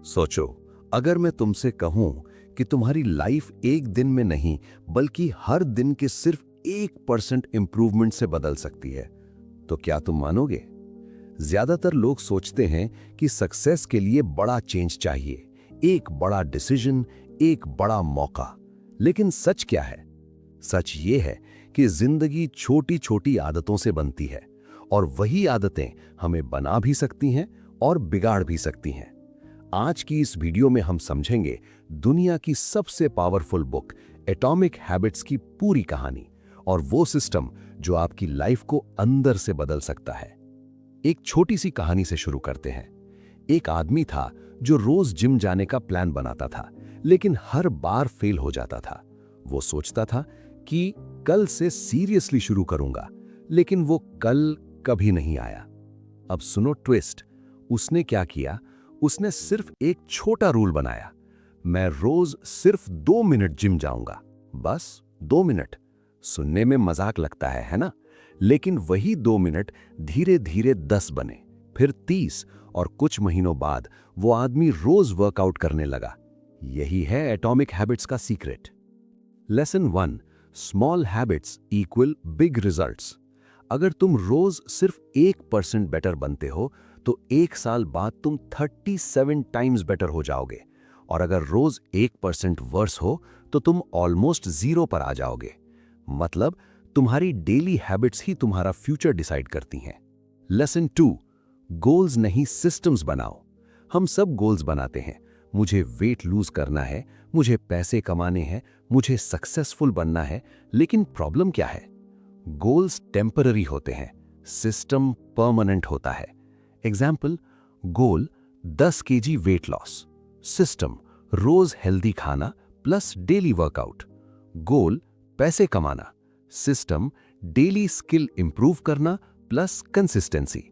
सोचो, अगर मैं तुमसे कहूं कि तुम्हारी लाइफ एक दिन में नहीं बल्कि हर दिन के सिर्फ 1% इंप्रूवमेंट से बदल सकती है, तो क्या तुम मानोगे? ज्यादातर लोग सोचते हैं कि सक्सेस के लिए बड़ा चेंज चाहिए, एक बड़ा डिसीजन, एक बड़ा मौका। लेकिन सच क्या है? सच ये है कि जिंदगी छोटी छोटी आदतों से बनती है, और वही आदतें हमें बना भी सकती हैं और बिगाड़ भी सकती हैं। आज की इस वीडियो में हम समझेंगे दुनिया की सबसे पावरफुल बुक एटॉमिक हैबिट्स की पूरी कहानी और वो सिस्टम जो आपकी लाइफ को अंदर से बदल सकता है। एक छोटी सी कहानी से शुरू करते हैं। एक आदमी था जो रोज जिम जाने का प्लान बनाता था, लेकिन हर बार फेल हो जाता था। वो सोचता था कि कल से सीरियसली शुरू करूंगा, लेकिन वो कल कभी नहीं आया। अब सुनो ट्विस्ट। उसने क्या किया? उसने सिर्फ एक छोटा रूल बनाया। मैं रोज सिर्फ 2 मिनट जिम जाऊंगा, बस 2 मिनट। सुनने में मजाक लगता है ना? लेकिन वही 2 मिनट धीरे धीरे 10 बने, फिर 30, और कुछ महीनों बाद वो आदमी रोज वर्कआउट करने लगा। यही है एटॉमिक हैबिट्स का secret. Lesson 1, small habits equal big results. अगर तुम रोज सिर्फ 1% बेटर बनते हो तो 1 साल बाद तुम 37 टाइम्स बेटर हो जाओगे, और अगर रोज 1% वर्स हो तो तुम ऑलमोस्ट 0 पर आ जाओगे। मतलब तुम्हारी डेली हैबिट्स ही तुम्हारा फ्यूचर डिसाइड करती हैं। लेसन 2, गोल्स नहीं सिस्टम्स बनाओ। हम सब गोल्स बनाते हैं। मुझे वेट लूज करना है, मुझे पैसे कमाने हैं, मुझे सक्सेसफुल बनना है। लेकिन प्रॉब्लम क्या है? गोल्स टेम्पररी होते हैं, सिस्टम परमानेंट होता है। एग्जाम्पल, गोल 10 केजी वेट लॉस, सिस्टम रोज हेल्दी खाना प्लस डेली वर्कआउट। गोल पैसे कमाना, सिस्टम डेली स्किल इंप्रूव करना प्लस कंसिस्टेंसी।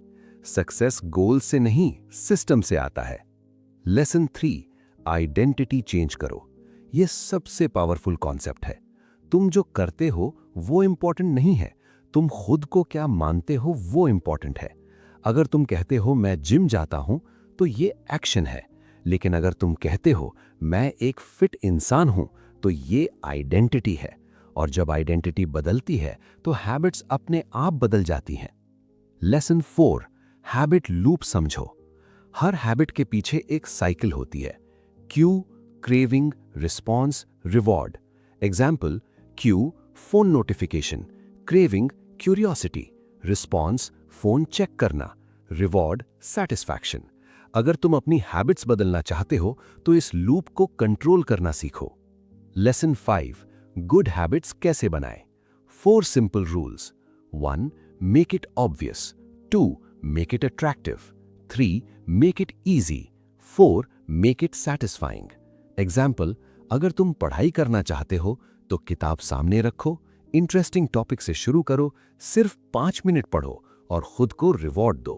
सक्सेस गोल से नहीं, सिस्टम से आता है। लेसन 3, आइडेंटिटी चेंज करो। यह सबसे पावरफुल कॉन्सेप्ट है। तुम जो करते हो वो इंपॉर्टेंट नहीं है, तुम खुद को क्या मानते हो वो इंपॉर्टेंट है। अगर तुम कहते हो मैं जिम जाता हूं तो ये एक्शन है, लेकिन अगर तुम कहते हो मैं एक फिट इंसान हूं तो ये आइडेंटिटी है। और जब आइडेंटिटी बदलती है तो हैबिट्स अपने आप बदल जाती हैं। लेसन 4, हैबिट लूप समझो। हर हैबिट के पीछे एक साइकिल होती है। Cue, craving, response, reward. Example, cue phone notification, craving curiosity, response phone check करना, रिवॉर्ड सैटिस्फैक्शन। अगर तुम अपनी हैबिट्स बदलना चाहते हो तो इस लूप को कंट्रोल करना सीखो। लेसन 5, गुड हैबिट्स कैसे बनाएं। 4 simple rules. 1, make it obvious. 2, make it attractive. 3, make it easy. 4, make it satisfying. Example, अगर तुम पढ़ाई करना चाहते हो तो किताब सामने रखो, इंटरेस्टिंग टॉपिक से शुरू करो, सिर्फ 5 मिनट पढ़ो और खुद को रिवॉर्ड दो।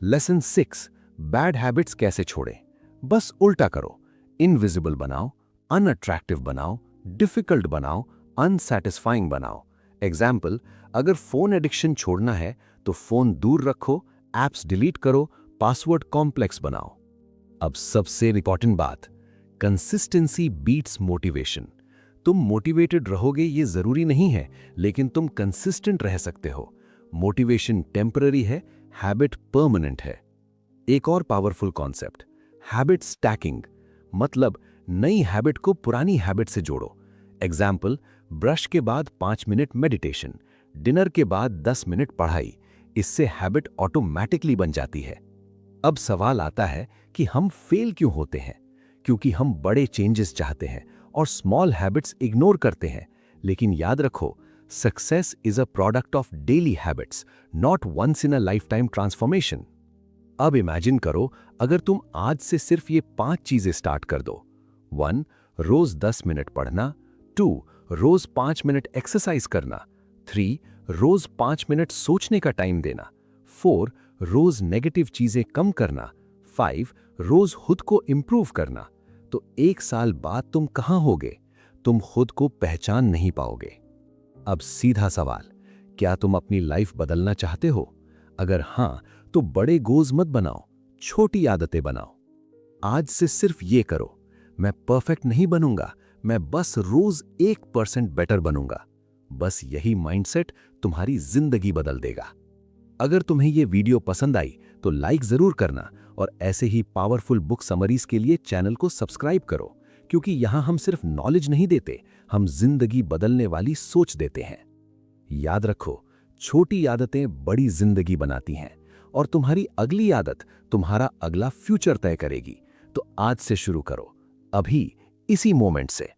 लेसन 6, बैड हैबिट्स कैसे छोड़ें। बस उल्टा करो। इनविजिबल बनाओ, अनअट्रैक्टिव बनाओ, डिफिकल्ट बनाओ, अनसैटिस्फाइंग बनाओ। एग्जाम्पल, अगर फोन एडिक्शन छोड़ना है तो फोन दूर रखो, एप्स डिलीट करो, पासवर्ड कॉम्प्लेक्स बनाओ। अब सबसे इंपॉर्टेंट बात, कंसिस्टेंसी बीट्स मोटिवेशन। तुम मोटिवेटेड रहोगे ये जरूरी नहीं है, लेकिन तुम कंसिस्टेंट रह सकते हो। मोटिवेशन टेम्पररी है, हैबिट परमानेंट है। एक और पावरफुल कॉन्सेप्ट, हैबिट स्टैकिंग। मतलब नई हैबिट को पुरानी हैबिट से जोड़ो। एग्जाम्पल, ब्रश के बाद 5 मिनट मेडिटेशन, डिनर के बाद 10 मिनट पढ़ाई। इससे हैबिट ऑटोमैटिकली बन जाती है। अब सवाल आता है कि हम फेल क्यों होते हैं? क्योंकि हम बड़े चेंजेस चाहते हैं और स्मॉल हैबिट्स इग्नोर करते हैं। लेकिन याद रखो, success is a product of daily habits, not once in a lifetime transformation. अब इमेजिन करो, अगर तुम आज से सिर्फ ये 5 चीजें स्टार्ट कर दो। 1, रोज 10 मिनट पढ़ना। 2, रोज 5 मिनट एक्सरसाइज करना। 3, रोज 5 मिनट सोचने का टाइम देना। 4, रोज नेगेटिव चीजें कम करना। 5, रोज खुद को इंप्रूव करना। तो 1 साल बाद तुम कहां होगे? तुम खुद को पहचान नहीं पाओगे। अब सीधा सवाल, क्या तुम अपनी लाइफ बदलना चाहते हो? अगर हां, तो बड़े गोल्स मत बनाओ, छोटी आदतें बनाओ। आज से सिर्फ ये करो, मैं परफेक्ट नहीं बनूंगा, मैं बस रोज 1% बेटर बनूंगा। बस यही माइंडसेट तुम्हारी जिंदगी बदल देगा। अगर तुम्हें ये वीडियो पसंद आई तो लाइक जरूर करना और ऐसे ही पावरफुल बुक समरीज के लिए चैनल को सब्सक्राइब करो, क्योंकि यहां हम सिर्फ नॉलेज नहीं देते, हम जिंदगी बदलने वाली सोच देते हैं। याद रखो, छोटी आदतें बड़ी जिंदगी बनाती हैं और तुम्हारी अगली आदत तुम्हारा अगला फ्यूचर तय करेगी। तो आज से शुरू करो, अभी, इसी मोमेंट से।